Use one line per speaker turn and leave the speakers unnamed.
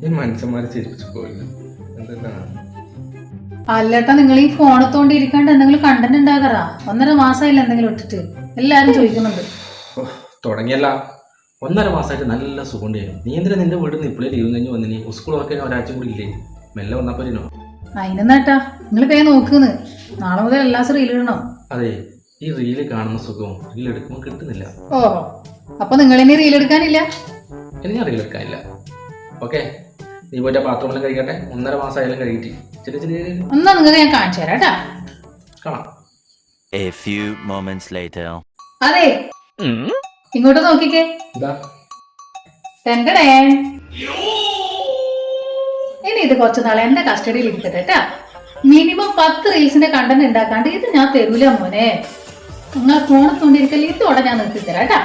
ഈ മനുഷ്യന്മാരെ ചിരിപ്പിച്ചു പോയില്ല. എന്തെന്നാണ്
അല്ലേട്ടാ, നിങ്ങൾ ഈ ഫോണത്തോണ്ട് ഇരിക്കാണ്ട് എന്തെങ്കിലും കണ്ടന്റ് ഉണ്ടാകാറാ? 1.5 മാസമായില്ല എന്തെങ്കിലും ഇട്ടിട്ട്. എല്ലാരും ചോദിക്കുന്നുണ്ട്.
തുടങ്ങിയല്ല, 1.5 മാസമായിട്ട് നല്ല സുഖം ചെയ്യും. നീ എന്തിനാ നിന്റെ വീട്ടിൽ നിന്ന് ഇപ്പോഴേ ലീവ് കഴിഞ്ഞ് വന്നിനി? സ്കൂൾ ഉറക്കാൻ ഒരാഴ്ച കൂടി ഇല്ലേ? മെല്ലെ വന്നപ്പോരിനോ?
അതിനെന്നാട്ടാ നിങ്ങൾ പേ നോക്കുന്നു. നാളെ മുതൽ എല്ലാ ദിവസവും റീൽ ഇടണം.
അതെ, ഈ റീല് കാണുന്ന സുഖവും റീൽ എടുക്കുമ്പോൾ കിട്ടുന്നില്ല.
ഓഹോ, അപ്പൊ നിങ്ങൾ ഇനി റീൽ എടുക്കാനില്ല?
ഇനി ഞാൻ റീൽ എടുക്കാനില്ല. ഓക്കെ, നീ പോയിട്ട് ബാത്റൂമെല്ലാം കഴിക്കട്ടെ. 1.5 മാസമായാലും കഴിക്കിട്ട്
എന്നാ നിങ്ങൾക്ക് ഞാൻ കാണിച്ചു തരാട്ടാ.
കാണാം.
A few moments later.
അതെ, ഇങ്ങോട്ട് നോക്കിക്കേ.
എന്താ
ടെൻഡടേ. ഇനി ഇത് കുറച്ച് നാളെ എന്റെ കസ്റ്റഡിയിൽ ഇരിക്കട്ടെ കേട്ടാ. മിനിമം 10 റീൽസിന്റെ കണ്ടന്റ് ഉണ്ടാക്കാണ്ട് ഇത് ഞാൻ തരൂല മോനെ. നിങ്ങളെ ഫോണിൽ തോണ്ടിരിക്കല്ലേ, ഇതോടെ ഞാൻ നിർത്തി തരാം കേട്ടാ.